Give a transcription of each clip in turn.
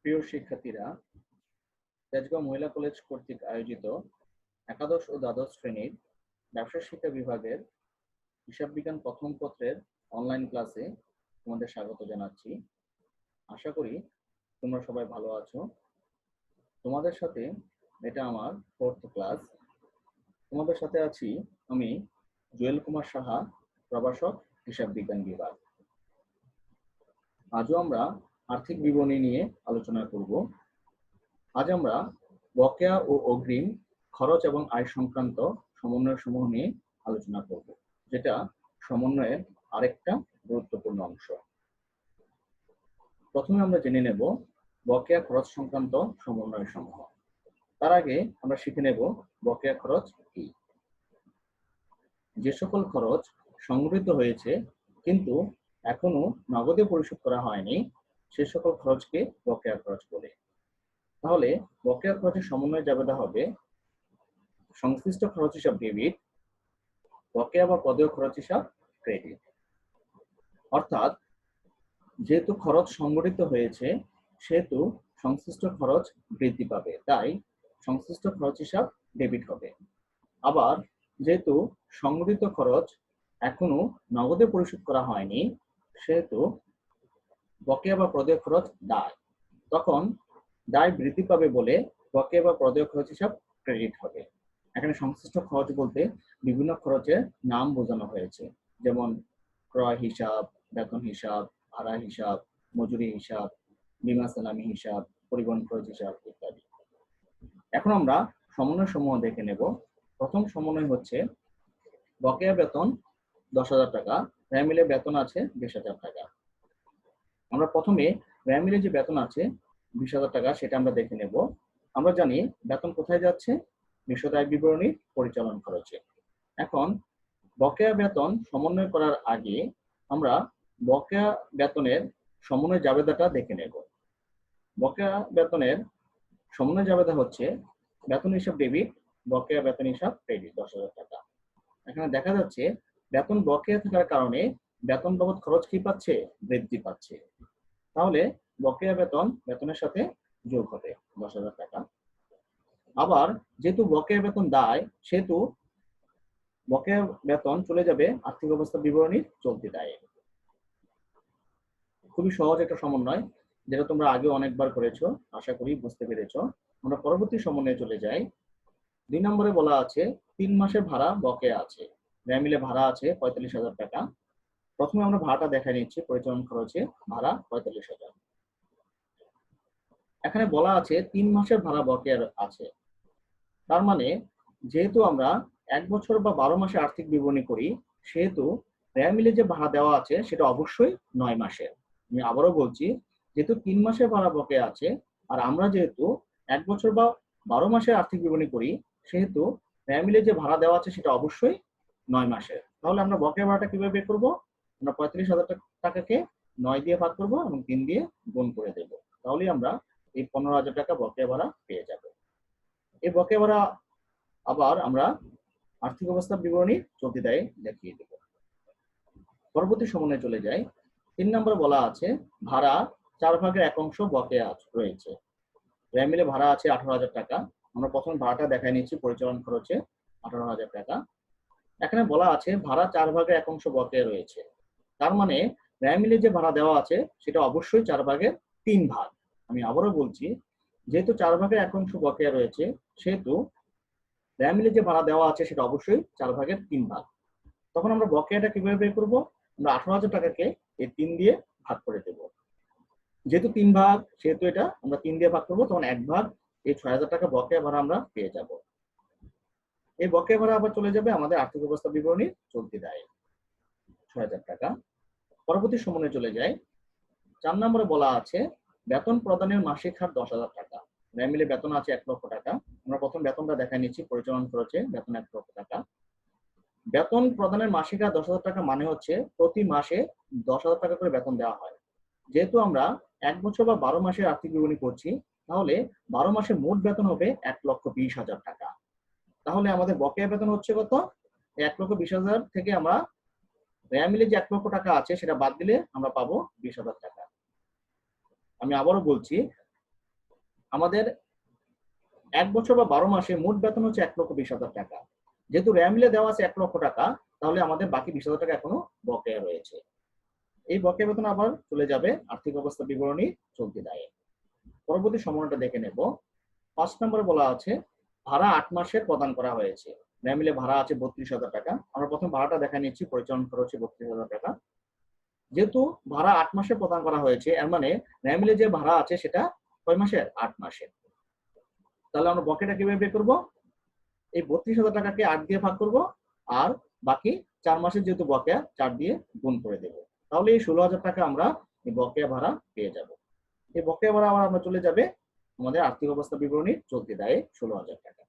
প্রিয় শিক্ষার্থীরা, তেজগাঁও মহিলা কলেজ কর্তৃক আয়োজিত একাদশ ও দ্বাদশ শ্রেণীর ব্যবসা শিক্ষা বিভাগের হিসাব বিজ্ঞান প্রথম পত্রের অনলাইন ক্লাসে তোমাদের স্বাগত জানাচ্ছি। আশা করি তোমরা সবাই ভালো আছো। তোমাদের সাথে এটা আমার 4th ক্লাস। তোমাদের সাথে আছি আমি জুয়েল কুমার সাহা, প্রভাষক, হিসাব বিজ্ঞান বিভাগ। আজও আমরা আর্থিক বিবরণী নিয়ে আলোচনা করব। আজ আমরা বকেয়া ও অগ্রিম, খরচ এবং আয় সংক্রান্ত সমন্বয় সমূহ নিয়ে আলোচনা করব, যেটা সমন্বয়ের আরেকটা গুরুত্বপূর্ণ অংশ। প্রথমে আমরা জেনে নেব বকেয়া খরচ সংক্রান্ত সমন্বয় সমূহ। তার আগে আমরা শিখে নেব বকেয়া খরচ কি। যে সকল খরচ সংগৃহীত হয়েছে কিন্তু এখনো নগদে পরিশোধ করা হয়নি, সে সকল খরচকে বকেয়া খরচ বলে। তাহলে বকেয়া খরচের সমন্বয় জাবেদা হবে সংশ্লিষ্ট খরচ হিসাব ডেবিট, বকেয়া বা পদেয় খরচ হিসাব ক্রেডিট। অর্থাৎ যেহেতু খরচ সংগঠিত হয়েছে সেহেতু সংশ্লিষ্ট খরচ বৃদ্ধি পাবে, তাই সংশ্লিষ্ট খরচ হিসাব ডেবিট হবে। আবার যেহেতু সংগঠিত খরচ এখনো নগদে পরিশোধ করা হয়নি সেহেতু বকেয়া বা প্রদেয় খরচ দায়, তখন দায় বৃদ্ধি পাবে বলে বকেয়া বা প্রদেয় খরচ হিসাব ক্রেডিট হবে। এখানে সংশ্লিষ্ট খরচ বলতে বিভিন্ন খরচের নাম বোঝানো হয়েছে, যেমন ক্রয় হিসাব, বেতন হিসাব, ভাড়া হিসাব, মজুরি হিসাব, বীমা সালামি হিসাব, পরিবহন খরচ হিসাব ইত্যাদি। এখন আমরা সমন্বয় সমূহ দেখে নেব। প্রথম সমন্বয় হচ্ছে বকেয়া বেতন 10,000 টাকা, ব্যয় মিলে বেতন আছে 20,000 টাকা। আমরা প্রথমে ব্যয় মিলে যে বেতন আছে 20,000 টাকা সেটা আমরা দেখে নেব। আমরা জানি বেতন কোথায় যাচ্ছে, বিশদ আয় বিবরণী পরিচালন খরচে। এখন বকেয়া বেতন সমন্বয় করার আগে আমরা বকেয়া বেতনের সমন্বয় জাবেদাটা দেখে নেব। বকেয়া বেতনের সমন্বয় জাবেদা হচ্ছে বেতন হিসাব ডেবিট, বকেয়া বেতন হিসাব ক্রেডিট 10,000 টাকা। এখানে দেখা যাচ্ছে বেতন বকেয়া থাকার কারণে বেতন বাবদ খরচ কি পাচ্ছে, বৃদ্ধি পাচ্ছে। তাহলে বকেয়া বেতন বেতনের সাথে যোগ হবে 10,000 টাকা। আবার যেহেতু বকেয়া বেতন দায় সেহেতু বকেয়া বেতন চলে যাবে আর্থিক অবস্থা বিবরণীর চলতি দায়ে। খুবই সহজ একটা সমন্বয়, যেটা তোমরা আগে অনেকবার করেছো, আশা করি বুঝতে পেরেছো। আমরা পরবর্তী সমন্বয়ে চলে যাই। 2 নম্বরে বলা আছে 3 মাসের ভাড়া বকেয়া আছে, ব্যয় মিলে ভাড়া আছে 45,000 টাকা। প্রথমে আমরা ভাড়াটা দেখাই নিচ্ছি। পরিচালন খরচে ভাড়া 45,000। এখানে বলা আছে 3 মাসের ভাড়া বকেয়া আছে, তার মানে যেহেতু আমরা 1 বছর বা 12 মাসে আর্থিক বিবরণী করি সেহেতু ব্যয় মিলে যে ভাড়া দেওয়া আছে সেটা অবশ্যই 9 মাসের। আমি আবারও বলছি, যেহেতু 3 মাসের ভাড়া বকেয়া আছে আর আমরা যেহেতু 1 বছর বা 12 মাসে আর্থিক বিবরণী করি সেহেতু ব্যয় মিলে যে ভাড়া দেওয়া আছে সেটা অবশ্যই 9 মাসের। তাহলে আমরা বকেয়া ভাড়াটা কিভাবে বের করবো? আমরা 45,000 টাকাকে 9 দিয়ে ভাগ করবো এবং 3 দিয়ে গুণ করে দেব। তাহলেই আমরা এই 15,000 টাকা বকেয়া ভাড়া পেয়ে যাব। এই বকেয়া ভাড়া আবার আমরা আর্থিক অবস্থা বিবরণী চলতি দায়ে দেখিয়ে দেব। পরবর্তী সমন্বয়ে চলে যাই। 3 নম্বরে বলা আছে ভাড়া 4 ভাগের 1 অংশ বকেয়া রয়েছে, ব্যয় মিলে ভাড়া আছে 18,000 টাকা। আমরা প্রথম ভাড়াটা দেখাই নিচ্ছি। পরিচালন খরচে 18,000 টাকা। এখানে বলা আছে ভাড়া 4 ভাগের 1 অংশ বকেয়া রয়েছে, তার মানে ব্যয় মিলে যে ভাড়া দেওয়া আছে সেটা অবশ্যই 4 ভাগের 3 ভাগ। আমি আবারও বলছি, যেহেতু 4 ভাগের 1 অংশ বকেয়া রয়েছে সেহেতু ব্যয় মিলে যে ভাড়া দেওয়া আছে সেটা অবশ্যই 4 ভাগের 3 ভাগ। তখন আমরা বকেয়াটা কিভাবে বের করবো? আমরা 18,000 টাকাকে এই 3 দিয়ে ভাগ করে দেব। যেহেতু 3 ভাগ সেহেতু এটা আমরা 3 দিয়ে ভাগ করবো, তখন 1 ভাগ এই 6,000 টাকা বকেয়া ভাড়া আমরা পেয়ে যাব। এই বকেয়া ভাড়া আবার চলে যাবে আমাদের আর্থিক অবস্থা বিবরণী চলতি দায়ে 6,000 টাকা। পরবর্তী সমন্বয়ে চলে যায়। 4 নম্বরে বলা আছে বেতন প্রদানের মাসিক হার 10,000 টাকা, ব্যয় মিলে বেতন আছে 1 লক্ষ টাকা। আমরা প্রথম বেতনটা দেখাই নিচ্ছি। পরিচালন খরচে বেতন 1 লক্ষ টাকা। বেতন প্রদানের মাসিক হার 10,000 টাকা মানে হচ্ছে প্রতি মাসে 10,000 টাকা করে বেতন দেওয়া হয়। যেহেতু আমরা 1 বছর বা 12 মাসের আর্থিক বিবরণী করছি তাহলে 12 মাসে মোট বেতন হবে 1,20,000 টাকা। তাহলে আমাদের বকেয়া বেতন হচ্ছে কত? 1,20,000 থেকে আমরা ব্যয় মিলে যে 1 লক্ষ টাকা আছে সেটা বাদ দিলে আমরা পাবো 20,000 টাকা। আমি আবারও বলছি, আমাদের 1 বছর বা 12 মাসে মোট বেতন হচ্ছে 1,20,000 টাকা। যেহেতু র্যামিলে দেওয়া আছে 1 লক্ষ টাকা, তাহলে আমাদের বাকি 20,000 টাকা এখনো বকেয়া রয়েছে। এই বকেয়া বেতন আবার চলে যাবে আর্থিক অবস্থা বিবরণী চলতি দায়ে। পরবর্তী সমন্বয়টা দেখে নেব। 5 নম্বরে বলা আছে ভাড়া 8 মাসের প্রদান করা হয়েছে। র্যামিলে ভাড়া আছে 32,000 টাকা। আমরা প্রথম ভাড়াটা দেখা নিচ্ছি, পরিচালন খরচ 32,000 টাকা। যেহেতু ভাড়া 8 মাসে প্রদান করা হয়েছে, এর মানে র্যামিলে যে ভাড়া আছে সেটা কয় মাসের? 8 মাসের। তাহলে আমরা বকেয়াটা কিভাবে বের করব? এই 32,000 টাকাকে 8 দিয়ে ভাগ করব, আর বাকি 4 মাসের যেহেতু বকেয়া 4 দিয়ে গুণ করে দেব। তাহলে এই 16,000 টাকা আমরা এই বকেয়া ভাড়া পেয়ে যাব। এই বকেয়া ভাড়া আবার আমরা চলে যাবে আমাদের আর্থিক অবস্থা বিবরণীর চলতি দায়ে 16,000 টাকা।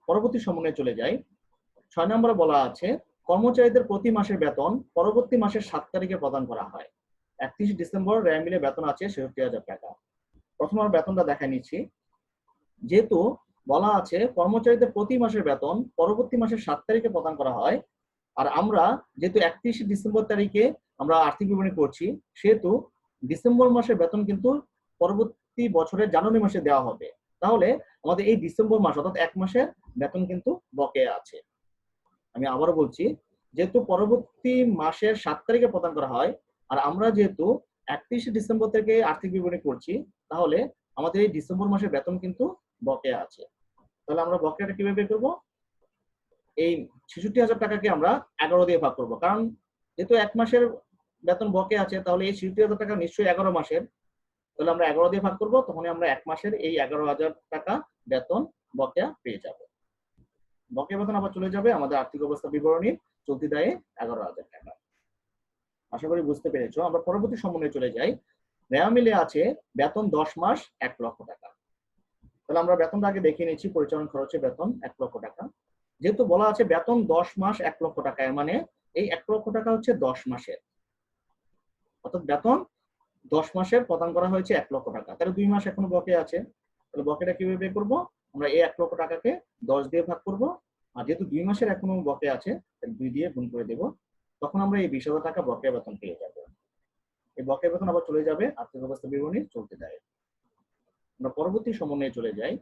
পরবর্তী সমন্বয়ে চলে যাই। 6 নম্বরে বলা আছে কর্মচারীদের প্রতি মাসের বেতন পরবর্তী মাসের 7 তারিখে প্রদান করা হয়। 31 ডিসেম্বর র্যামিলে বেতন আছে 66,000 টাকা। প্রথম আমরা বেতনটা দেখাই নিচ্ছি। যেহেতু বলা আছে কর্মচারীদের প্রতি মাসের বেতন পরবর্তী মাসের 7 তারিখে প্রদান করা হয়, আর আমরা যেহেতু 31 ডিসেম্বর তারিখে আমরা আর্থিক বিবরণী করছি, সেহেতু ডিসেম্বর মাসের বেতন কিন্তু পরবর্তী বছরের জানুয়ারি মাসে দেওয়া হবে। তাহলে আমাদের এই ডিসেম্বর মাস অর্থাৎ 1 মাসের বেতন কিন্তু বকেয়া আছে। আমি আবারও বলছি, যেহেতু পরবর্তী মাসের 7 তারিখে প্রদান করা হয়, আর আমরা যেহেতু 31 ডিসেম্বর থেকে আর্থিক বিবরণী করছি, তাহলে আমাদের এই ডিসেম্বর মাসের বেতন কিন্তু বকেয়া আছে। তাহলে আমরা বকেয়াটা কিভাবে বের করবো? এই 66,000 টাকাকে আমরা 11 দিয়ে ভাগ করব, কারণ যেহেতু 1 মাসের বেতন বকেয়া আছে, তাহলে এই 66,000 টাকা নিশ্চয়ই 11 মাসের। তাহলে আমরা 11 দিয়ে ভাগ করব, তখনই আমরা 1 মাসের এই 11,000 টাকা বেতন বকেয়া পেয়ে যাব। বকেয়া বেতন আবার চলে যাবে আমাদের আর্থিক অবস্থা বিবরণীর চলতি দায়ে 11,000 টাকা। আশা করি বুঝতে পেরেছো। আমরা পরবর্তী সমন্বয়ে চলে যাই। র্যামিলে আছে বেতন 10 মাস 1 লক্ষ টাকা। তাহলে আমরা বেতনটা আগে দেখিয়ে নিচ্ছি। পরিচালন খরচে বেতন 1 লক্ষ টাকা। যেহেতু বলা আছে বেতন 10 মাস 1 লক্ষ টাকা, এর মানে এই 1 লক্ষ টাকা হচ্ছে 10 মাসের, অর্থাৎ বেতন 10 মাসের প্রদান করা হয়েছে 1 লক্ষ টাকা। তাহলে 2 মাস এখনো বকেয়া আছে। তাহলে বকেয়াটা কিভাবে বের করব? আমরা এই 1 লক্ষ টাকাকে 10 দিয়ে ভাগ করব, আর যেহেতু 2 মাসের এখনো বকেয়া আছে, তাহলে 2 দিয়ে গুণ করে দেব। তখন আমরা এই 20,000 টাকা বকেয়া বেতন পেয়ে যাব। এই বকেয়া বেতন আবার চলে যাবে আর্থিক অবস্থা বিবরণী চলতি দায়ে। আমরা পরবর্তী সমন্বয়ে চলে যাই।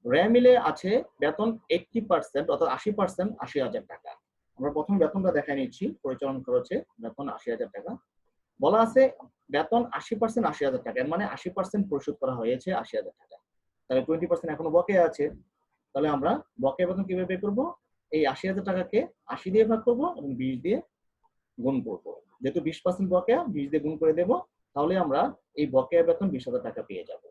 র্যামিলে আছে বেতন 80% অর্থাৎ 80% 80,000 টাকা। আমরা প্রথম বেতনটা দেখাই নিচ্ছি। পরিচালন খরচে বেতন 80,000 টাকা। বলা আছে বেতন 80% 80,000 টাকা, এর মানে 80% পরিশোধ করা হয়েছে 80,000 টাকা। তাহলে 20% এখনো বকেয়া আছে। তাহলে আমরা বকেয়া বেতন কিভাবে বের করব? এই 80,000 টাকাকে 80 দিয়ে ভাগ করব এবং 20 দিয়ে গুণ করব। যেহেতু 20% বকেয়া, 20 দিয়ে গুণ করে দেব, তাহলে আমরা এই বকেয়া বেতন 20,000 টাকা পেয়ে যাব।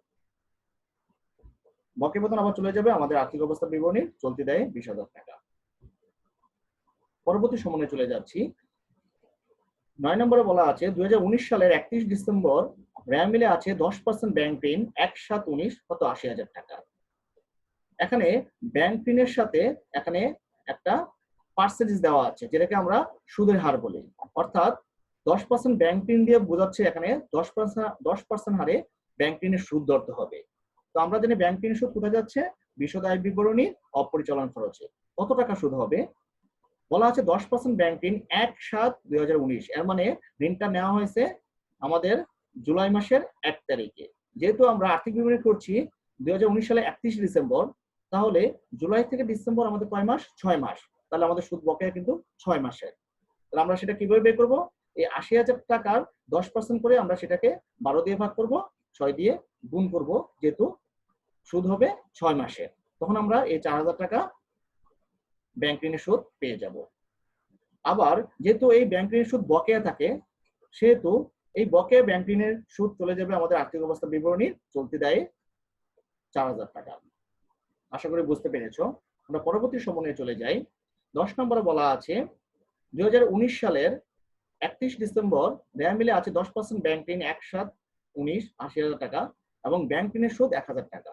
বকেয়া বেতন আবার চলে যাবে আমাদের আর্থিক অবস্থা বিবরণীর চলতি দায়ে 20,000 টাকা। পরবর্তী সমন্বয়ে চলে যাচ্ছি। 9 নম্বরে বলা আছে 2019 সালের 31 ডিসেম্বর র্যামিলে আছে 10% ব্যাংক ঋণ 1/7/19 কত 80,000 টাকা। এখানে ব্যাংক ঋণের সাথে এখানে একটা পার্সেন্টেজ দেওয়া আছে, যেটাকে আমরা সুদের হার বলি। অর্থাৎ 10% ব্যাংক ঋণ দিয়ে বোঝাচ্ছে এখানে 10% হারে ব্যাংক ঋণের সুদ ধরতে হবে। তো আমরা জানি ব্যাংক ঋণের সুদ কোথায় যাচ্ছে? বিশদ আয় বিবরণী অপরিচালন খরচে। কত টাকা সুদ হবে? বলা আছে 10% ব্যাংক ঋণ 1/7/2019, এর মানে ঋণটা নেওয়া হয়েছে আমাদের জুলাই মাসের 1 তারিখে। যেহেতু আমরা আর্থিক বিবরণী করছি 2019 সালে 31 ডিসেম্বর, তাহলে জুলাই থেকে ডিসেম্বর আমাদের কয় মাস? 6 মাস। তাহলে আমাদের সুদ বকেয়া কিন্তু 6 মাসের। তাহলে আমরা সেটা কিভাবে বের করব? এই 80,000 টাকার 10% করে আমরা সেটাকে 12 দিয়ে ভাগ করব, 6 দিয়ে গুণ করব, যেহেতু সুদ হবে 6 মাসের। তখন আমরা এই 4,000 টাকা ব্যাংক ঋণের সুদ পেয়ে যাব। আবার যেহেতু এই ব্যাংক ঋণের সুদ বকেয়া থাকে, সেহেতু এই বকেয়া ব্যাংক ঋণের সুদ চলে যাবে আমাদের আর্থিক অবস্থা বিবরণীর চলতি দায়ে 4,000 টাকা। আশা করি বুঝতে পেরেছো। আমরা পরবর্তী সমন্বয়ে চলে যাই। 10 নম্বরে বলা আছে 2019 সালের 31 ডিসেম্বর র্যামিলে আছে 10% ব্যাংক ঋণ 1/7/19 80,000 টাকা এবং ব্যাংক ঋণের সুদ 1,000 টাকা।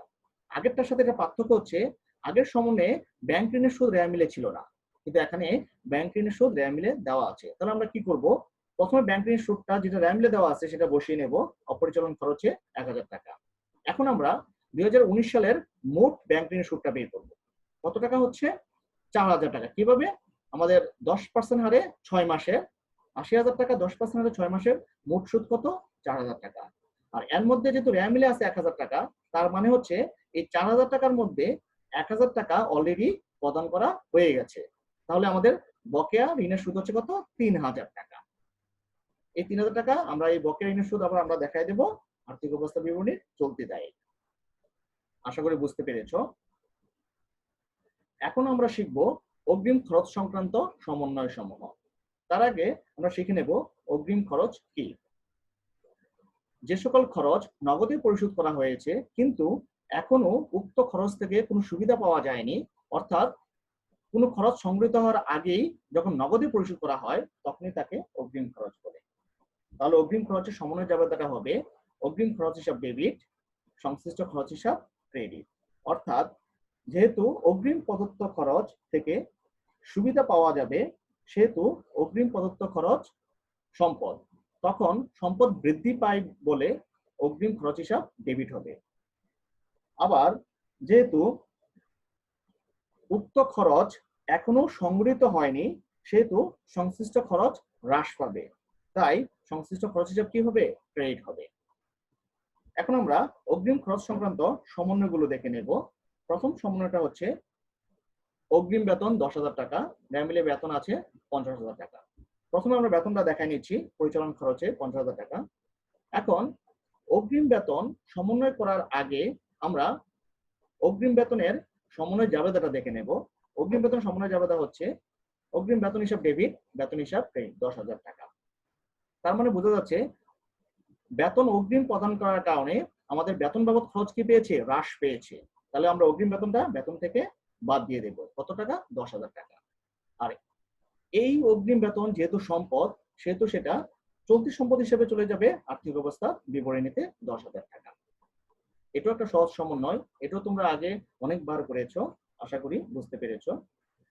আগেরটার সাথে এটা পার্থক্য হচ্ছে আগের সমন্বয়ে ব্যাংক ঋণের সুদ র্যামিলে ছিল না, কিন্তু এখানে ব্যাংক ঋণের সুদ র্যামিলে দেওয়া আছে। তাহলে আমরা কি করব? প্রথমে ব্যাংক ঋণের সুদটা যেটা র্যামিলে দেওয়া আছে সেটা বসিয়ে নেব অপরিচালন খরচে 1,000 টাকা। এখন আমরা 2019 সালের মোট ব্যাংক ঋণের সুদটা বের করব। কত টাকা হচ্ছে? 4,000 টাকা। কিভাবে? আমাদের 10% হারে 6 মাসের 80,000 টাকা, 10% হারে 6 মাসের মোট সুদ কত? 4,000 টাকা। আর এর মধ্যে যেহেতু র্যা মিলে আছে ১,০০০ টাকা, তার মানে হচ্ছে এই ৪,০০০ টাকার মধ্যে ১,০০০ টাকা অলরেডি প্রদান করা হয়ে গেছে। তাহলে আমাদের বকেয়া ঋণের সুদ হচ্ছে কত? ৩,০০০ টাকা। এই ৩,০০০ টাকা আমরা এই বকেয়া ঋণের সুদ আবার আমরা দেখাই দেব আর্থিক অবস্থা বিবরণীর চলতি দায়ে। আশা করি বুঝতে পেরেছো। এখন আমরা শিখব অগ্রিম খরচ সংক্রান্ত সমন্বয় সমূহ। তার আগে আমরা শিখে নেব অগ্রিম খরচ কি। যে সকল খরচ নগদে পরিশোধ করা হয়েছে কিন্তু এখনো উক্ত খরচ থেকে কোনো সুবিধা পাওয়া যায়নি, অর্থাৎ কোনো খরচ সংগৃহীত হওয়ার আগেই যখন নগদে পরিশোধ করা হয় তখনই তাকে অগ্রিম খরচ বলে। তাহলে অগ্রিম খরচের সমন্বয় জাবেদাটা হবে অগ্রিম খরচ হিসাব ডেবিট, সংশ্লিষ্ট খরচ হিসাব ক্রেডিট। অর্থাৎ যেহেতু অগ্রিম প্রদত্ত খরচ থেকে সুবিধা পাওয়া যাবে সেহেতু অগ্রিম প্রদত্ত খরচ সম্পদ, তখন সম্পদ বৃদ্ধি পায় বলে অগ্রিম খরচ হিসাব ডেবিট হবে। আবার যেহেতু উক্ত খরচ এখনো সংগৃহীত হয়নি সেহেতু সংশ্লিষ্ট খরচ হ্রাস পাবে, তাই সংশ্লিষ্ট খরচ হিসাব কি হবে? ক্রেডিট হবে। এখন আমরা অগ্রিম খরচ সংক্রান্ত সমন্বয়গুলো দেখে নেব। প্রথম সমন্বয়টা হচ্ছে অগ্রিম বেতন ১০,০০০ টাকা, ন্যায় মিলে বেতন আছে ৫০,০০০ টাকা। প্রথমে আমরা বেতনটা দেখাই নিচ্ছি, পরিচালন খরচে ৫০,০০০ টাকা। এখন অগ্রিম বেতন সমন্বয় করার আগে আমরা অগ্রিম বেতনের সমন্বয় জাবেদাটা দেখে নেব। অগ্রিম বেতন সমন্বয় জাবেদা হচ্ছে অগ্রিম বেতন হিসাব ডেবিট, বেতন হিসাব ক্রেডিট ১০,০০০ টাকা। তার মানে বোঝা যাচ্ছে বেতন অগ্রিম প্রদান করার কারণে আমাদের বেতন বাবদ খরচ কি পেয়েছে? হ্রাস পেয়েছে। তাহলে আমরা অগ্রিম বেতনটা বেতন থেকে বাদ দিয়ে দেব। কত টাকা? ১০,০০০ টাকা। আর এই অগ্রিম বেতন যেহেতু সম্পদ সেহেতু সেটা চলতি সম্পদ হিসেবে চলে যাবে আর্থিক অবস্থা বিবরণীতে ১০,০০০ টাকা। এটাও একটা সহজ সমন্বয়, এটাও তোমরা আগে অনেকবার করেছো, আশা করি বুঝতে পেরেছো।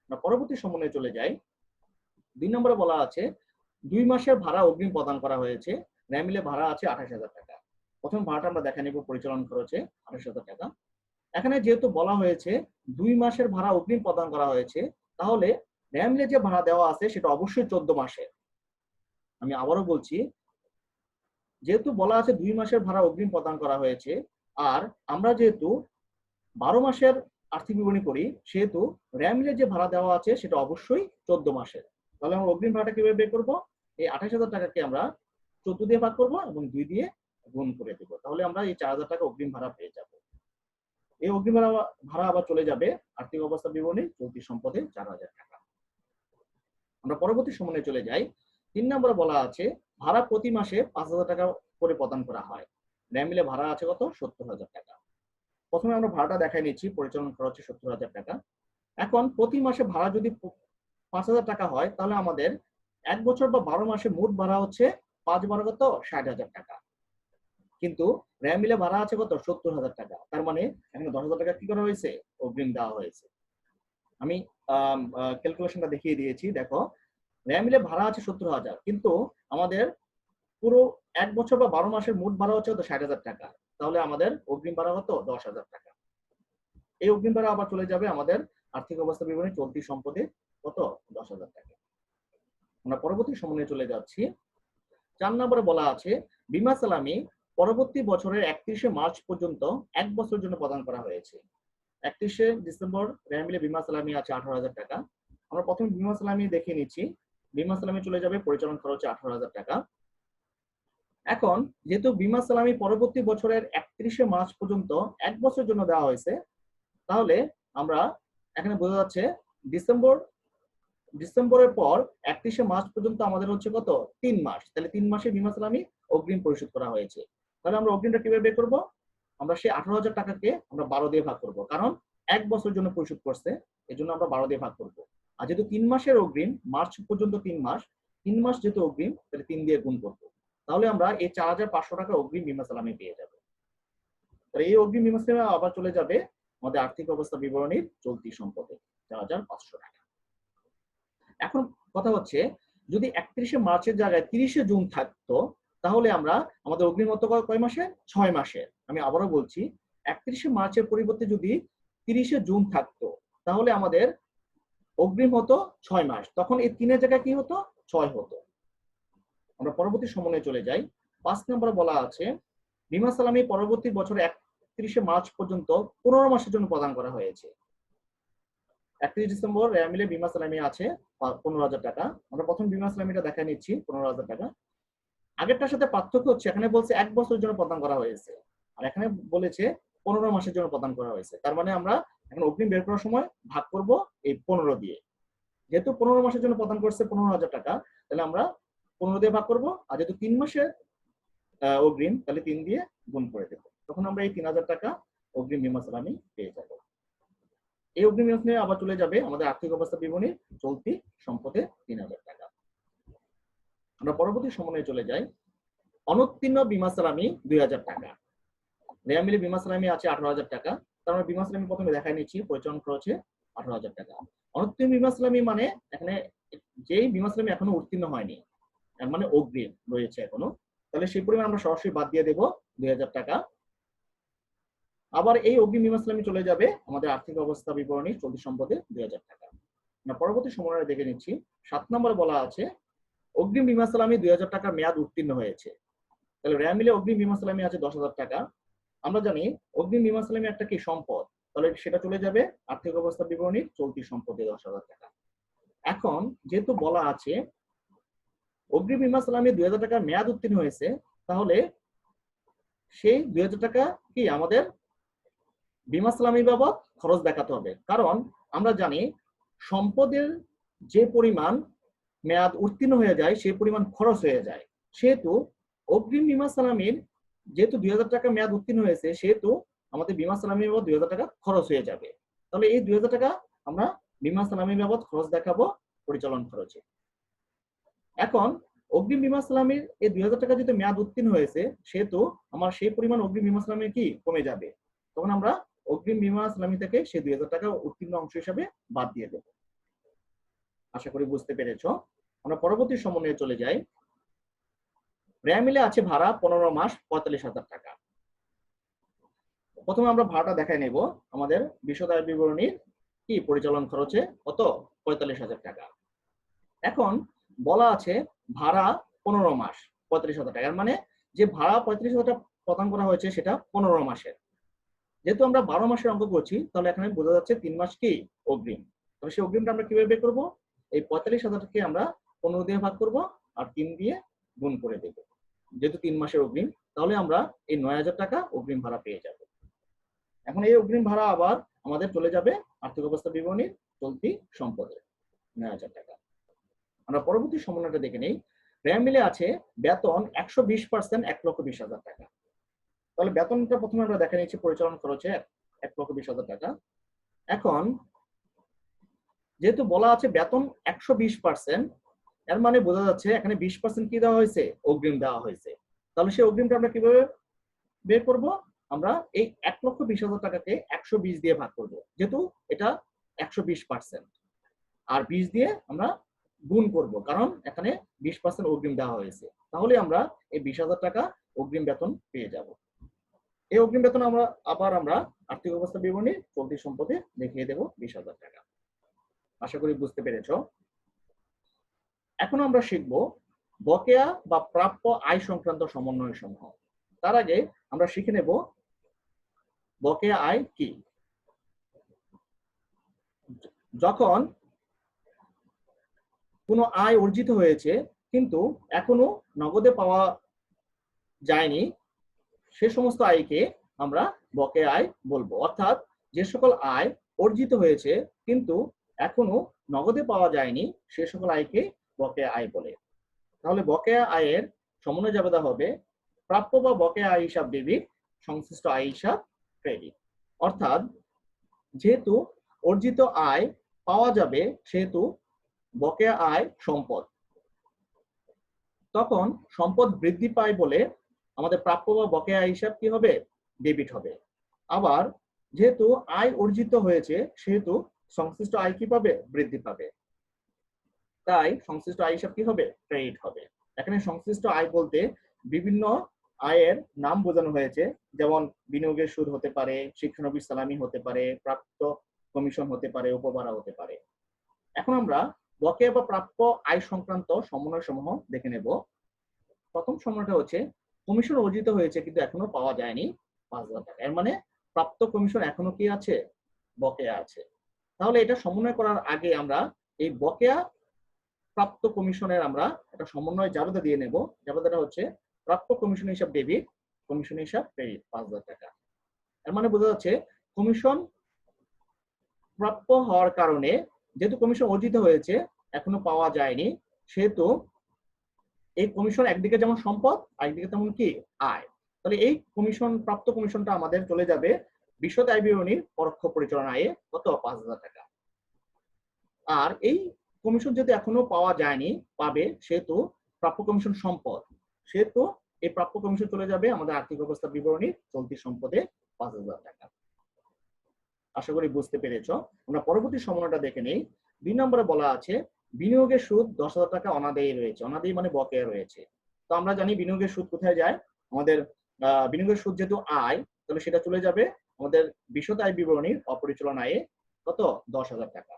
আমরা পরবর্তী সমন্বয়ে চলে যাই। ২ নম্বরে বলা আছে ২ মাসের ভাড়া অগ্রিম প্রদান করা হয়েছে, ন্যায় মিলে ভাড়া আছে ২৮,০০০ টাকা। প্রথম ভাড়াটা আমরা দেখে নেব পরিচালন খরচে ২৮,০০০ টাকা। এখানে যেহেতু বলা হয়েছে ২ মাসের ভাড়া অগ্রিম প্রদান করা হয়েছে, তাহলে ন্যায় মিলে যে ভাড়া দেওয়া আছে সেটা অবশ্যই ১৪ মাসের। আমি আবারও বলছি, যেহেতু বলা আছে ২ মাসের ভাড়া অগ্রিম প্রদান করা হয়েছে আর আমরা যেহেতু ১২ মাসের আর্থিক বিবরণী করি সেহেতু ন্যায় মিলে যে ভাড়া দেওয়া আছে সেটা অবশ্যই ১৪ মাসের। তাহলে আমরা অগ্রিম ভাড়াটা কিভাবে বের করবো? এই ২৮,০০০ টাকাকে আমরা ১৪ দিয়ে ভাগ করবো এবং ২ দিয়ে গুণ করে দেব। তাহলে আমরা এই ৪,০০০ টাকা অগ্রিম ভাড়া পেয়ে যাব। এই অগ্রিম ভাড়া আবার চলে যাবে আর্থিক অবস্থা বিবরণী চলতি সম্পদে ৪,০০০ টাকা। আমরা পরবর্তী সমন্বয়ে চলে যাই। ৩ নম্বরে বলা আছে ভাড়া প্রতি মাসে ৫,০০০ টাকা করে প্রদান করা হয়, ন্যায় মিলে ভাড়া আছে কত? ৭০,০০০ টাকা। প্রথমে আমরা ভাড়াটা দেখাই নিচ্ছি, পরিচালন খরচে ৭০,০০০ টাকা। এখন প্রতি মাসে ভাড়া যদি ৫,০০০ টাকা হয় তাহলে আমাদের ১ বছর বা ১২ মাসে মোট ভাড়া হচ্ছে ৫ × ১২ কত? ৬০,০০০ টাকা। কিন্তু ন্যায় মিলে ভাড়া আছে কত? ৭০,০০০ টাকা। তার মানে এখানে ১০,০০০ টাকা কি করা হয়েছে? অগ্রিম দেওয়া হয়েছে। আমি ক্যালকুলেশনটা দেখিয়ে দিয়েছি, দেখো ন্যায় মিলে ভাড়া আছে ৭০,০০০ কিন্তু আমাদের পুরো ১ বছর বা ১২ মাসের মোট ভাড়া হচ্ছে কত? ৬০,০০০ টাকা। তাহলে আমাদের অগ্রিম ভাড়া কত? ১০,০০০ টাকা। এই অগ্রিম ভাড়া আবার চলে যাবে আমাদের আর্থিক অবস্থা বিবরণী চলতি সম্পদে কত? ১০,০০০ টাকা। আমরা পরবর্তী সমন্বয়ে চলে যাচ্ছি। ৪ নম্বরে বলা আছে বীমা সালামি পরবর্তী বছরের ৩১শে মার্চ পর্যন্ত ১ বছরের জন্য প্রদান করা হয়েছে। ৩১শে ডিসেম্বর ন্যায় মিলে বীমা সালামি আছে ১৮,০০০ টাকা। আমরা প্রথমে বীমা সালামি দেখে নিচ্ছি। বীমা সালামি চলে যাবে পরিচালন খরচে ১৮,০০০ টাকা। এখন যেহেতু বীমা সালামি পরবর্তী বছরের ৩১শে মার্চ পর্যন্ত ১ বছরের জন্য দেওয়া হয়েছে, তাহলে আমরা এখানে বোঝা যাচ্ছে ডিসেম্বরের পর ৩১শে মার্চ পর্যন্ত আমাদের হচ্ছে কত? ৩ মাস। তাহলে ৩ মাসে বীমা সালামি অগ্রিম পরিশোধ করা হয়েছে। তাহলে আমরা অগ্রিমটা কিভাবে বের করব? আমরা সেই ১৮,০০০ টাকাকে আমরা ১২ দিয়ে ভাগ করব, কারণ ১ বছরের জন্য পরিশোধ করছে, এজন্য আমরা ১২ দিয়ে ভাগ করব। আর যেহেতু ৩ মাসের অগ্রিম, মার্চ পর্যন্ত ৩ মাস, ৩ মাস যেহেতু অগ্রিম, তাহলে ৩ দিয়ে গুণ করব। তাহলে আমরা এই ৪,৫০০ টাকা অগ্রিম বীমা সালামি পেয়ে যাব। তাহলে এই অগ্রিম বীমা সালামি আবার চলে যাবে আমাদের আর্থিক অবস্থা বিবরণীর চলতি সম্পদে ৪,৫০০ টাকা। এখন কথা হচ্ছে যদি ৩১শে মার্চের জায়গায় ৩০শে জুন থাকতো তাহলে আমরা আমাদের অগ্রিম হতো কয় মাসে? ৬ মাসের। আমি আবারও বলছি ৩১শে মার্চের পরিবর্তে যদি ৩০শে জুন থাকতো তাহলে আমাদের অগ্রিম হতো ৬ মাস। তখন এই ৩ এর জায়গায় কি হতো? ৬ হতো। আমরা পরবর্তী সমন্বয়ে চলে যাই। ৫ নম্বরে বলা আছে বিমা সালামি পরবর্তী বছর 31শে মার্চ পর্যন্ত 15 মাসের জন্য প্রদান করা হয়েছে। 31 ডিসেম্বর রেয়া মিলে বিমা সালামি আছে 15,000 টাকা। আমরা প্রথম বিমা সালামিটা দেখায় নিচ্ছি 15,000 টাকা। আগেরটার সাথে পার্থক্য হচ্ছে এখানে বলছে 1 বছরের জন্য প্রদান করা হয়েছে, আর এখানে বলেছে 15 মাসের জন্য প্রদান করা হয়েছে। তার মানে আমরা এখন অগ্রিম বের করার সময় ভাগ করব এই 15 দিয়ে। যেহেতু 15 মাসের জন্য প্রদান করছে 15,000 টাকা, তাহলে আমরা 15 দিয়ে ভাগ করব, আর যেহেতু 3 মাসের অগ্রিম, তাহলে 3 দিয়ে গুণ করে দেব। তখন আমরা এই 3,000 টাকা অগ্রিম বিমা সালামি পেয়ে যাব। এই অগ্রিম বিমা সালামি আবার চলে যাবে আমাদের আর্থিক অবস্থা বিবরণী চলতি সম্পদে 3,000 টাকা। আমরা পরবর্তী সময়ে চলে যাই। অনুত্তীর্ণ বিমা সালামি 2,000 টাকা। রেয়া মিলে বিমা সালামি আছে 18,000 টাকা। তার মানে বিমা সালামি প্রথমে দেখাই নিচ্ছি, পরিচালন খরচে 18,000 টাকা। অনুত্তীর্ণ বিমা সালামি মানে এখানে যেই বিমা সালামি এখনো উত্তীর্ণ হয়নি, এর মানে অগ্রিম রয়েছে এখনো, তাহলে সেই পরিমাণ আমরা সরাসরি বাদ দিয়ে দেব 2,000 টাকা। আবার এই অগ্রিম বিমা সালামি চলে যাবে আমাদের আর্থিক অবস্থা বিবরণী চলতি সম্পদে 2,000 টাকা। আমরা পরবর্তী সময়ে দেখে নিচ্ছি। 7 নম্বরে বলা আছে অগ্রিম বিমা সালামি 2,000 টাকার মেয়াদ উত্তীর্ণ হয়েছে। তাহলে রেয়া মিলে অগ্রিম বিমা সালামি আছে 10,000 টাকা। আমরা জানি অগ্রিম বিমা সালামি একটা কি সম্পদ, তাহলে সেটা চলে যাবে আর্থিক অবস্থা বিবরণী চলতি সম্পদে 10,000 টাকা। এখন যেহেতু বলা আছে অগ্রিম বিমা সালামি 2,000 টাকার মেয়াদ উত্তীর্ণ হয়েছে, তাহলে সেই 2,000 টাকা কি আমাদের বিমা সালামি বাবদ খরচ দেখাতে হবে। কারণ আমরা জানি সম্পদের যে পরিমাণ মেয়াদ উত্তীর্ণ হয়ে যায় সেই পরিমাণ খরচ হয়ে যায়। সেহেতু অগ্রিম বিমা সালামির যেহেতু 2,000 টাকা মেয়াদ উত্তীর্ণ হয়েছে, সেহেতু আমাদের বিমা সালামি বাবদ 2,000 টাকা খরচ হয়ে যাবে। তাহলে এই 2,000 টাকা আমরা বিমা সালামি বাবদ খরচ দেখাবো পরিচালন খরচে। এখন অগ্রিম বিমা সালামির এই 2,000 টাকা যেহেতু মেয়াদ উত্তীর্ণ হয়েছে, সেহেতু আমার সেই পরিমাণ অগ্রিম বিমা সালামি কি কমে যাবে। তখন আমরা অগ্রিম বিমা সালামি থেকে সেই 2,000 টাকা উত্তীর্ণ অংশ হিসাবে বাদ দিয়ে দেব। আশা করি বুঝতে পেরেছো। আমরা পরবর্তী সময়ে চলে যাই। রেয়া মিলে আছে ভাড়া 15 মাস 45,000 টাকা। প্রথমে আমরা ভাড়াটা দেখাই নেব। আমাদের বিশদ আয় বিবরণীর কি পরিচালন খরচে কত 45,000 টাকা। এখন বলা আছে ভাড়া 15 মাস 35,000 টাকা, মানে যে ভাড়া 35,000 টাকা প্রদান করা হয়েছে সেটা 15 মাসের। যেহেতু আমরা 12 মাসের অঙ্ক করছি, তাহলে এখানে বোঝা যাচ্ছে 3 মাস কি অগ্রিম। তাহলে সেই অগ্রিমটা আমরা কিভাবে বের করবো? এই 45,000 টাকাকে আমরা 15 দিয়ে ভাগ করব আর 3 দিয়ে গুণ করে দেব। যেহেতু 3 মাসের অগ্রিম, তাহলে আমরা এই 9,000 টাকা অগ্রিম ভাড়া পেয়ে যাব। এখন এই অগ্রিম ভাড়া আবার আমাদের চলে যাবে আর্থিক অবস্থা বিবরণীর চলতি সম্পদে 9,000 টাকা। আমরা পরবর্তী সমন্বয়টা দেখে নেই। রেয়া মিলে আছে বেতন 120% 1,20,000 টাকা। তাহলে বেতনটা প্রথমে আমরা দেখে নিচ্ছি পরিচালন খরচে 1,20,000 টাকা। এখন যেহেতু বলা আছে বেতন 120%, এর মানে বোঝা যাচ্ছে এখানে 20% কি দেওয়া হয়েছে? অগ্রিম দেওয়া হয়েছে। তাহলে সেই অগ্রিমটা আমরা কিভাবে বের করব? আমরা এই 1,20,000 টাকাকে 120 দিয়ে ভাগ করব, যেহেতু এটা 120%, আর 20 দিয়ে আমরা গুণ করব, কারণ এখানে 20% অগ্রিম দেওয়া হয়েছে। তাহলে আমরা এই 20,000 টাকা অগ্রিম বেতন পেয়ে যাব। এই অগ্রিম বেতন আমরা আর্থিক অবস্থা বিবরণী চলতি সম্পদে দেখিয়ে দেব 20,000 টাকা। আশা করি বুঝতে পেরেছো। এখন আমরা শিখব বকেয়া বা প্রাপ্য আয় সংক্রান্ত সমন্বয় সমূহ। তার আগে আমরা শিখে নেব বকেয়া আয় কি। যখন কোনো আয় অর্জিত হয়েছে কিন্তু এখনো নগদে পাওয়া যায়নি, সে সমস্ত আয়কে আমরা বকেয়া আয় বলবো। অর্থাৎ যে সকল আয় অর্জিত হয়েছে কিন্তু এখনো নগদে পাওয়া যায়নি, সে সকল আয়কে বকেয়া আয় বলে। তাহলে বকেয়া আয়ের সমন্বয় জাবেদা হবে প্রাপ্য বা বকেয়া আয় হিসাব ডেবিট, সংশ্লিষ্ট আয় হিসাব ক্রেডিট। অর্থাৎ যেহেতু অর্জিত আয় পাওয়া যাবে, সেহেতু বকেয়া আয় সম্পদ। তখন সম্পদ বৃদ্ধি পায় বলে আমাদের প্রাপ্য বা বকেয়া আয় হিসাব কি হবে? ডেবিট হবে। আবার যেহেতু আয় অর্জিত হয়েছে, সেহেতু সংশ্লিষ্ট আয় কি পাবে? বৃদ্ধি পাবে। তাই সংশ্লিষ্ট আয় হিসাব কি হবে? ক্রেডিট হবে। এখানে সংশ্লিষ্ট আয় বলতে বিভিন্ন আয়ের নাম বোঝানো হয়েছে, যেমন বিনিয়োগের সুদ হতে পারে, শিক্ষানবিশ সালামি হতে পারে, প্রাপ্ত কমিশন হতে পারে, উপভাড়া হতে পারে। এখন আমরা বকেয়া বা প্রাপ্য আয় সংক্রান্ত সমন্বয় সমূহ দেখে নেব। প্রথম সমন্বয়টা হচ্ছে কমিশন অর্জিত হয়েছে কিন্তু এখনো পাওয়া যায়নি 5,000 টাকা। এর মানে প্রাপ্ত কমিশন এখনো কি আছে? বকেয়া আছে। তাহলে এটা সমন্বয় করার আগে আমরা এই বকেয়া প্রাপ্ত কমিশনের আমরা একটা সমন্বয় জাবেদা দিয়ে নেব। জাবেদাটা হচ্ছে প্রাপ্য কমিশন হিসাব ডেবিট, কমিশন হিসাব ক্রেডিট 5,000 টাকা। এর মানে বোঝা যাচ্ছে কমিশন প্রাপ্য হওয়ার কারণে যেহেতু কমিশন অর্জিত হয়েছে এখনো পাওয়া যায়নি, সেহেতু এই কমিশন একদিকে যেমন সম্পদ আরেকদিকে তেমন কি আয়। তাহলে এই কমিশন প্রাপ্ত কমিশনটা আমাদের চলে যাবে বিশদ আয় বিবরণীর পরোক্ষ পরিচালনা আয়ে কত? 5,000 টাকা। আর এই কমিশন যদি এখনো পাওয়া যায়নি, পাবে, সেহেতু প্রাপ্য কমিশন সম্পদ, সেহেতু এই প্রাপ্য কমিশন চলে যাবে আমাদের আর্থিক অবস্থা বিবরণীর চলতি সম্পদে 5,000 টাকা। আশা করি বুঝতে পেরেছ। আমরা পরবর্তী সমন্বয়টা দেখে নেই। 2 নম্বরে বলা আছে বিনিয়োগের সুদ 10,000 টাকা অনাদায়ী রয়েছে। অনাদায়ী মানে বকেয়া রয়েছে। তো আমরা জানি বিনিয়োগের সুদ কোথায় যায়? আমাদের বিনিয়োগের সুদ যেহেতু আয়, তাহলে সেটা চলে যাবে আমাদের বিশদ আয় বিবরণীর অপরিচালনা আয়ে কত? 10,000 টাকা।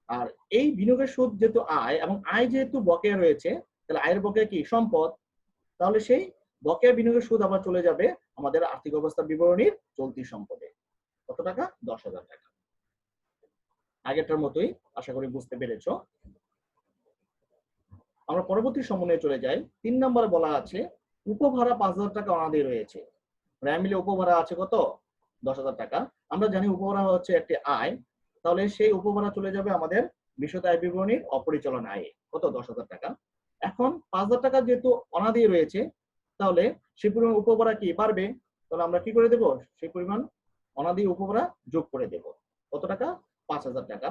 আর এই বিনিয়োগের সুদ যেহেতু আয় এবং আয় যেহেতু বকেয়া রয়েছে, তাহলে আয়ের বকেয়া কি? সম্পদ। তাহলে সেই বকেয়া বিনিয়োগের সুদ আবার চলে যাবে আমাদের আর্থিক অবস্থা বিবরণীর চলতি সম্পদে। কত টাকা? 10,000 টাকা। আগেরটার মতোই, আশা করি বুঝতে পেরেছ। আমরা পরবর্তী সমন্বয়ে চলে যাই। 3 নম্বরে বলা আছে উপভাড়া 5,000 টাকা অনাদায়ী রয়েছে। প্রায় মিলে উপভাড়া আছে কত? 10,000 টাকা। আমরা জানি উপভাড়া হচ্ছে একটি আয়, তাহলে সেই উপভাড়া চলে যাবে আমাদের বিশদ আয় বিবরণীর অপরিচালনা আয়ে কত? 10,000 টাকা। এখন 5,000 টাকা যেহেতু অনাদায়ী রয়েছে, তাহলে সেই পরিমাণ উপভাড়া কি বাড়বে? তাহলে আমরা কি করে দেব? সেই পরিমাণ অনাদায়ী উপভাড়া যোগ করে দেব। কত টাকা? 5,000 টাকা।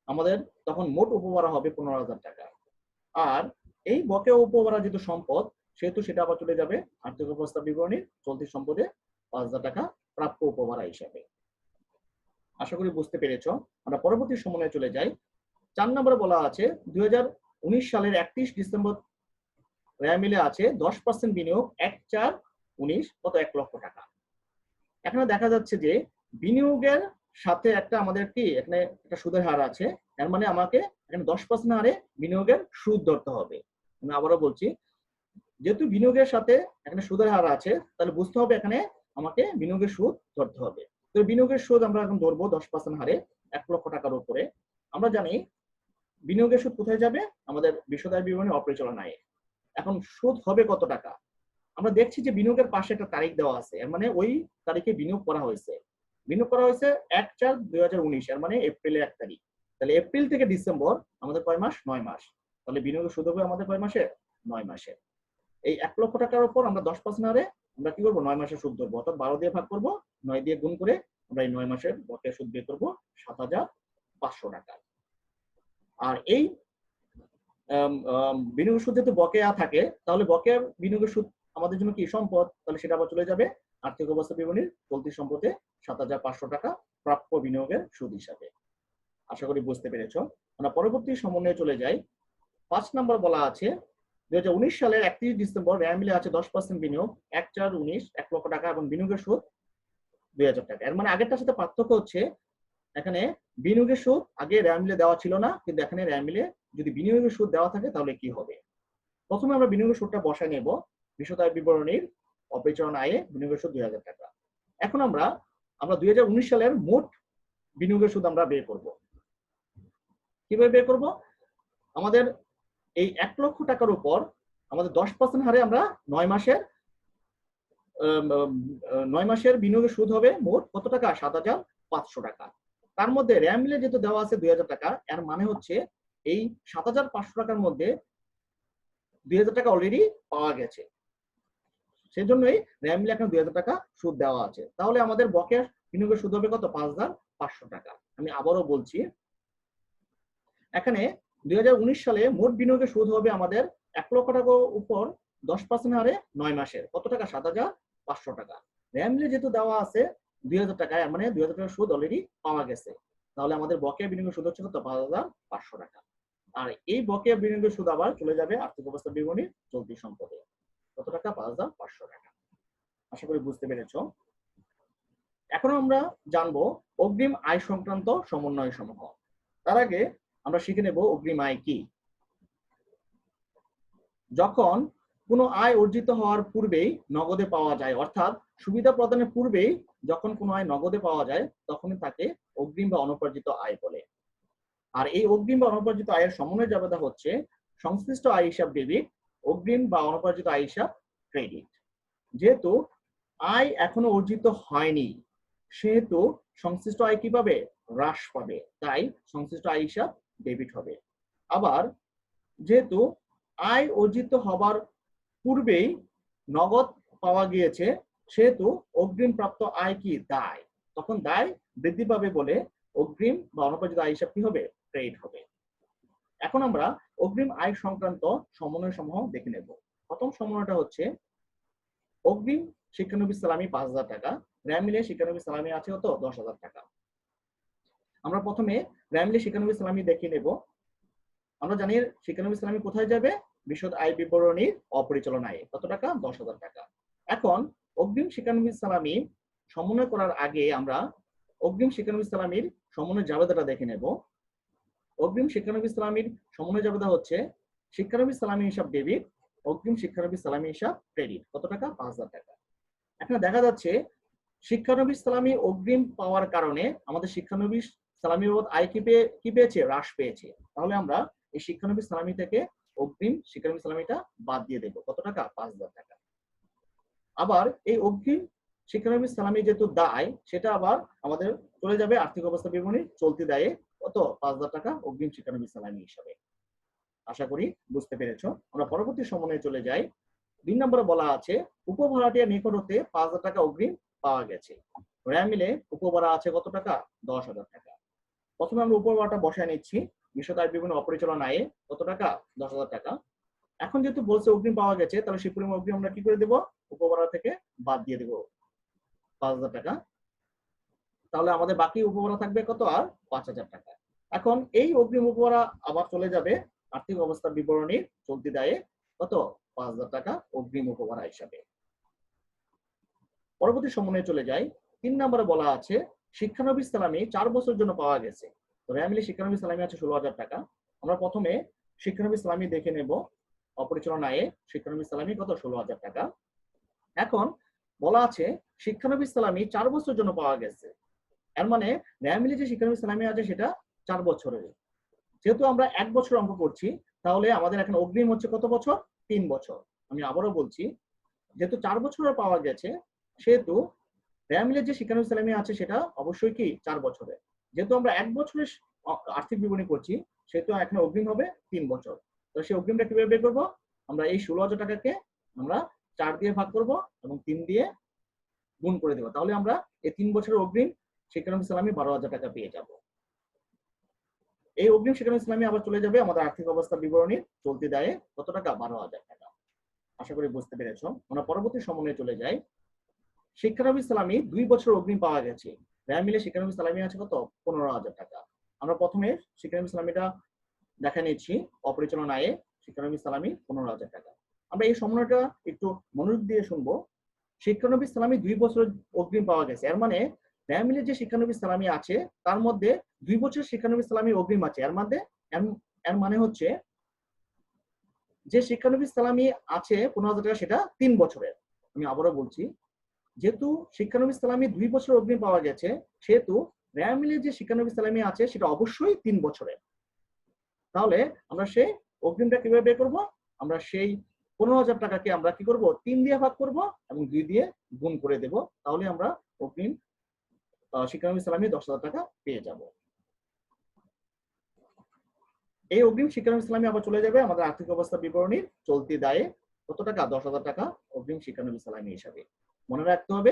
আমাদের তখন মোট উপভাড়া হবে 15,000 টাকা। আর এই বকেয়া উপভাড়া যেহেতু সম্পদ, সেহেতু সেটা আবার চলে যাবে আর্থিক অবস্থা বিবরণীর চলতি সম্পদে 5,000 টাকা প্রাপ্য উপভাড়া হিসাবে। আশা করি বুঝতে পেরেছ। আমরা পরবর্তী সমন্বয়ে চলে যাই। 4 নম্বরে বলা আছে 2019 সালের 31 ডিসেম্বর রেয়া মিলে আছে 10% বিনিয়োগ 1/4/19 কত? 1 লক্ষ টাকা। এখানে দেখা যাচ্ছে যে বিনিয়োগের সাথে একটা আমাদের কি এখানে একটা সুদের হার আছে। এর মানে আমাকে এখানে 10% হারে বিনিয়োগের সুদ ধরতে হবে। আমি আবারও বলছি, যেহেতু বিনিয়োগের সাথে এখানে সুদের হার আছে, তাহলে বুঝতে হবে এখানে আমাকে বিনিয়োগের সুদ ধরতে হবে। তো বিনিয়োগের সুদ আমরা এখন ধরবো 10% হারে 1 লক্ষ টাকার উপরে। আমরা জানি বিনিয়োগের সুদ কোথায় যাবে? আমাদের বিশদ আয় বিবরণী অপরিচালনা আয়ে। এখন সুদ হবে কত টাকা? আমরা দেখছি যে বিনিয়োগের পাশে একটা তারিখ দেওয়া আছে, এর মানে ওই তারিখে বিনিয়োগ করা হয়েছে। বিনিয়োগ করা হয়েছে 1/4/2019, এর মানে এপ্রিলের 1 তারিখ। তাহলে এপ্রিল থেকে ডিসেম্বর আমাদের কয় মাস? 9 মাস। তাহলে বিনিয়োগের সুদ হবে আমাদের কয় মাসে? 9 মাসে। এই 1 লক্ষ টাকার উপর আমরা 10% হারে আমরা কি করবো? 9 মাসের সুদ ধরবো, অর্থাৎ 12 দিয়ে ভাগ করবো, 9 দিয়ে গুণ করে আমরা এই 9 মাসের বকেয়া সুদ বের করবো 7,500 টাকা। আর এই বিনিয়োগের সুদ যেহেতু বকেয়া থাকে, তাহলে বকেয়া বিনিয়োগের সুদ আমাদের জন্য কি সম্পদ, তাহলে সেটা আবার চলে যাবে আর্থিক অবস্থা বিবরণীর চলতি সম্পদে 7,500 টাকা প্রাপ্য বিনিয়োগের সুদ হিসাবে। আশা করি বুঝতে পেরেছ। আমরা পরবর্তী সমন্বয়ে চলে যাই। 5 নম্বর বলা আছে 2019 সালের 31 ডিসেম্বর রেয়া মিলে আছে 10% বিনিয়োগ 1/4/19 1 লক্ষ টাকা এবং বিনিয়োগের সুদ 2,000 টাকা। এর মানে আগেরটার সাথে পার্থক্য হচ্ছে এখানে বিনিয়োগের সুদ আগে রেয়া মিলে দেওয়া ছিল না, কিন্তু এখানে রেয়া মিলে যদি বিনিয়োগের সুদ দেওয়া থাকে তাহলে কি হবে? প্রথমে আমরা বিনিয়োগের সুদটা বসায় নেব বিশদ আয় বিবরণীর অপরিচালনা আয়ে বিনিয়োগের সুদ 2,000 টাকা। এখন আমরা 2019 সালের মোট বিনিয়োগের সুদ আমরা বের করব। কিভাবে বের করব? আমাদের এই 1 লক্ষ টাকার উপর আমাদের 10% হারে আমরা 9 মাসের বিনিয়োগের সুদ হবে মোট কত টাকা? 7,500 টাকা। তার মধ্যে রেয়া মিলে যেহেতু দেওয়া আছে 2,000 টাকা, এর মানে হচ্ছে এই 7,500 টাকার মধ্যে 2,000 টাকা অলরেডি পাওয়া গেছে, সেজন্যই রেয়া মিলে এখন 2,000 টাকা সুদ দেওয়া আছে। তাহলে আমাদের বকেয়া বিনিয়োগের সুদ হবে কত? 5,500 টাকা। আমি আবারও বলছি, এখানে 2019 সালে মোট বিনিয়োগের সুদ হবে আমাদের 1 লক্ষ টাকার উপর 10% হারে 9 মাসের কত টাকা? 7,500 টাকা। রেয়া মিলে যেহেতু দেওয়া আছে 2,000 টাকা, মানে 2,000 টাকার সুদ অলরেডি পাওয়া গেছে। তাহলে আমাদের বকেয়া বিনিয়োগের সুদ হচ্ছে কত? 5,500 টাকা। আর এই বকেয়া বিনিয়োগের সুদ আবার চলে যাবে আর্থিক অবস্থা বিবরণীর চলতি সম্পদে কত টাকা? 5,500 টাকা। আশা করি বুঝতে পেরেছ। এখন আমরা জানবো অগ্রিম আয় সংক্রান্ত সমন্বয় সমূহ। তার আগে আমরা শিখে নেব অগ্রিম আয় কি। যখন কোনো আয় অর্জিত হওয়ার পূর্বেই নগদে পাওয়া যায়, অর্থাৎ সুবিধা প্রদানের পূর্বেই যখন কোনো আয় নগদে পাওয়া যায় তখনই তাকে অগ্রিম বা অনুপার্জিত আয় বলে। আর এই অগ্রিম বা অনুপার্জিত আয়ের সমন্বয় জাবেদা হচ্ছে সংশ্লিষ্ট আয় হিসাব ডেবিট, অগ্রিম বা অনুপার্জিত আয় হিসাব ক্রেডিট। যেহেতু আয় এখনো অর্জিত হয়নি সেহেতু সংশ্লিষ্ট আয় কি পাবে? হ্রাস পাবে, তাই সংশ্লিষ্ট আয় হিসাব ডেবিট হবে। আবার যেহেতু আয় অর্জিত হবার পূর্বেই নগদ পাওয়া গিয়েছে সেহেতু অগ্রিম প্রাপ্ত আয় কি? দায়। তখন দায় বৃদ্ধি পাবে বলে অগ্রিম বা অনুপার্জিত আয় হিসাব কি হবে? ক্রেডিট হবে। এখন আমরা অগ্রিম আয় সংক্রান্ত সমন্বয় সমূহ দেখে নেব। প্রথম সমন্বয়টা হচ্ছে অগ্রিম শিক্ষানবিশ সালামি ৫,০০০ টাকা, র্যাম মিলে শিক্ষানবিশ সালামি আছে কত? ১০,০০০ টাকা। আমরা প্রথমে র্যাম মিলে শিক্ষানবিশ সালামি দেখে নেব। আমরা জানি শিক্ষানবিশ সালামি কোথায় যাবে? বিশদ আয় বিবরণীর অপরিচালনায়। কত টাকা? ১০,০০০ টাকা। এখন অগ্রিম শিক্ষানবিশ সালামি সমন্বয় করার আগে আমরা অগ্রিম শিক্ষানবিশ সালামির সমন্বয় জাবেদাটা দেখে নেব। অগ্রিম শিক্ষানবিশ সালামির সমন্বয় জাবেদা হচ্ছে শিক্ষানবিশ সালামি হিসাব ডেবিট, অগ্রিম শিক্ষানবিশ সালামি হিসাব ক্রেডিট। কত টাকা? ৫,০০০ টাকা। এখানে দেখা যাচ্ছে শিক্ষানবিশ সালামি অগ্রিম পাওয়ার কারণে আমাদের শিক্ষানবিশ সালামি বাবদ আয় কি পেয়েছে? হ্রাস পেয়েছে। তাহলে আমরা এই শিক্ষানবিশ সালামি থেকে অগ্রিম শিক্ষানবিশ সালামিটা বাদ দিয়ে দেব। কত টাকা? ৫,০০০ টাকা। আবার এই অগ্রিম শিক্ষানবিশ সালামি যেহেতু দায় সেটা আবার আমাদের চলে যাবে আর্থিক অবস্থা বিবরণী চলতি দায়ে। কত? ৫,০০০ টাকা অগ্রিম শিক্ষানবিশ সালামি হিসাবে। আশা করি বুঝতে পেরেছো। আমরা পরবর্তী সমন্বয়ে চলে যাই। ২ নম্বরে বলা আছে উপভাড়াটিয়ার নিকট হতে ৫,০০০ টাকা অগ্রিম পাওয়া গেছে। র্যাম মিলে উপভাড়া আছে কত টাকা? ১০,০০০ টাকা। প্রথমে আমরা উপভাড়াটা বসায় নিচ্ছি। বিশদ আয় বিবরণী অপরিচালনা আয়ে কত টাকা? ১০,০০০ টাকা। এখন যেহেতু বলছে অগ্রিম পাওয়া গেছে তাহলে সেই পরিমাণ অগ্রিম আমরা কি করে দেব? উপভাড়া থেকে বাদ দিয়ে দেব ৫,০০০ টাকা। তাহলে আমাদের বাকি উপভাড়া থাকবে কত? আর ৫,০০০ টাকা। এখন এই অগ্রিম উপভাড়া আবার চলে যাবে আর্থিক অবস্থা বিবরণীর চলতি দায়ে। কত? ৫,০০০ টাকা অগ্রিম উপভাড়া হিসাবে। পরবর্তী সমন্বয়ে চলে যাই। ৩ নম্বরে বলা আছে শিক্ষানবিশ সালামি ৪ বছরের জন্য পাওয়া গেছে। তো র্যাম মিলে শিক্ষানবিশ সালামি আছে ১৬,০০০ টাকা। আমরা প্রথমে শিক্ষানবিশ সালামি দেখে নেব। অপরিচালনা আয়ে শিক্ষানবিশ সালামি কত? ১৬,০০০ টাকা। এখন বলা আছে শিক্ষানবিশ সালামি ৪ বছরের জন্য পাওয়া গেছে। এর মানে র্যাম মিলে যে শিক্ষানবিশ সালামি আছে সেটা ৪ বছরের। যেহেতু আমরা ১ বছর অঙ্ক করছি তাহলে আমাদের এখন অগ্রিম হচ্ছে কত বছর? ৩ বছর। আমি আবারও বলছি যেহেতু ৪ বছরে পাওয়া গেছে সেহেতু র্যাম মিলে যে শিক্ষানবিশ সালামি আছে সেটা অবশ্যই কি ৪ বছরের। যেহেতু আমরা ১ বছরের আর্থিক বিবরণী করছি সেহেতু এখন অগ্রিম হবে ৩ বছর। তো সেই অগ্রিমটা কিভাবে বের করব? আমরা এই ১৬,০০০ টাকাকে আমরা ৪ দিয়ে ভাগ করব এবং ৩ দিয়ে গুণ করে দেব। তাহলে আমরা এই ৩ বছরের অগ্রিম শিক্ষানবিশ সালামি ১২,০০০ টাকা পেয়ে যাব। এই অগ্রিম শিক্ষানবিশ সালামি আবার চলে যাবে আমাদের আর্থিক অবস্থা বিবরণীর চলতি দায়ে। কত টাকা? ১২,০০০ টাকা। আশা করি বুঝতে পেরেছো। আমরা পরবর্তী সমন্বয়ে চলে যাই। শিক্ষানবিশ সালামি ২ বছর অগ্রিম পাওয়া গেছে। র্যাম মিলে শিক্ষানবিশ সালামি আছে কত? ১৫,০০০ টাকা। আমরা প্রথমে শিক্ষানবিশ সালামিটা দেখা নিচ্ছি। অপরিচালনা আয়ে শিক্ষানবিশ সালামি ১৫,০০০ টাকা। আমরা এই সমন্বয়টা একটু মনোযোগ দিয়ে শুনবো। শিক্ষানবিশ সালামি ২ বছর অগ্রিম পাওয়া গেছে। এর মানে র্যাম মিলে যে শিক্ষানবিশ সালামি আছে তার মধ্যে ২ বছর শিক্ষানবিশ সালামি অগ্রিম আছে। এর মানে হচ্ছে যে শিক্ষানবিশ সালামি আছে ১৫,০০০ টাকা সেটা ৩ বছরের। আমি আবারও বলছি যেহেতু শিক্ষানবিশ সালামি ২ বছর অগ্রিম পাওয়া গেছে সেহেতু র্যাম মিলে যে শিক্ষানবিশ সালামি আছে সেটা অবশ্যই ৩ বছরের। তাহলে আমরা সেই অগ্রিমটা কিভাবে বের করব? আমরা সেই ১৫,০০০ টাকাকে আমরা কি করব? ৩ দিয়ে ভাগ করব এবং ২ দিয়ে গুণ করে দেব। তাহলে আমরা অগ্রিম শিক্ষানবিশ সালামি ১০,০০০ টাকা পেয়ে যাব। এই অগ্রিম শিক্ষানবিশ সালামি আবার চলে যাবে আমাদের আর্থিক অবস্থা বিবরণীর চলতি দায়ে। কত টাকা? ১০,০০০ টাকা অগ্রিম শিক্ষানবিশ সালামি হিসাবে। মনে রাখতে হবে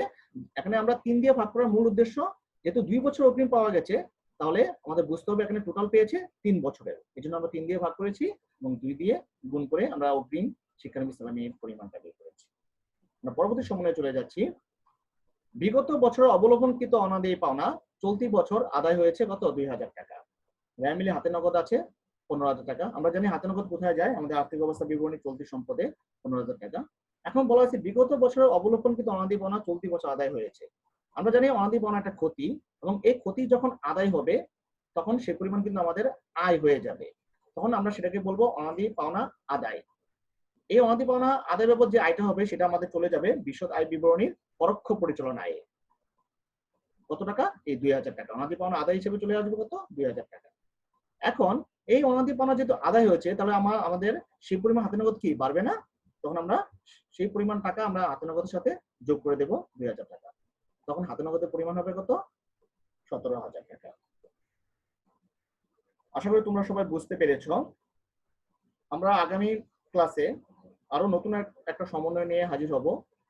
এখানে আমরা ৩ দিয়ে ভাগ করার মূল উদ্দেশ্য যেহেতু ২ বছর অগ্রিম পাওয়া গেছে তাহলে আমাদের বুঝতে হবে এখানে টোটাল পেয়েছে ৩ বছরের। এজন্য আমরা ৩ দিয়ে ভাগ করেছি এবং ২ দিয়ে গুণ করে আমরা অগ্রিম শিক্ষানবিশ সালামির পরিমাণটা বের করেছি। আমরা পরবর্তী সমন্বয়ে চলে যাচ্ছি। বিগত বছরের অবলোকনকৃত অনাদায়ী পাওনা চলতি বছর আদায় হয়েছে কত? ২,০০০ টাকা। র্যাম মিলে হাতে নগদ আছে ১৫,০০০ টাকা। আমরা জানি হাতে নগদ কোথায় যায়? আমাদের আর্থিক অবস্থা বিবরণী চলতি সম্পদে ১৫,০০০ টাকা। এখন বলা হয়েছে বিগত বছরের অবলোকনকৃত অনাদায়ী পাওনা চলতি বছর আদায় হয়েছে। আমরা জানি অনাদায়ী পাওনা একটা ক্ষতি এবং এই ক্ষতি যখন আদায় হবে তখন সে পরিমাণ কিন্তু আমাদের আয় হয়ে যাবে। তখন আমরা সেটাকে বলবো অনাদায়ী পাওনা আদায়। এই অনাদি পাওনা আদায় বাবদ যে আয়টা হবে সেটা আমাদের চলে যাবে বিশদ আয় বিবরণীর পরোক্ষ পরিচালনা আয়ে। কত টাকা? এই 2000 টাকা অনাদি পাওনা আদায় হিসেবে চলে আসবে কত? 2000 টাকা। এখন এই অনাদি পাওনা যেহেতু আদায় হয়েছে তাহলে আমাদের সেই পরিমাণ হাতে নগদ কি বাড়বে না? তখন আমরা সেই পরিমাণ টাকা আমরা হাতে নগদের সাথে যোগ করে দেব 2000 টাকা। তখন হাতে নগদের পরিমাণ হবে কত? 17,000 টাকা। আশা করি তোমরা সবাই বুঝতে পেরেছো। আমরা আগামী ক্লাসে আরো নতুন একটা সমন্বয় নিয়ে হাজির হব।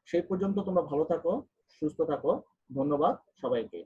সেই পর্যন্ত তোমরা ভালো থাকো, সুস্থ থাকো। ধন্যবাদ সবাইকে।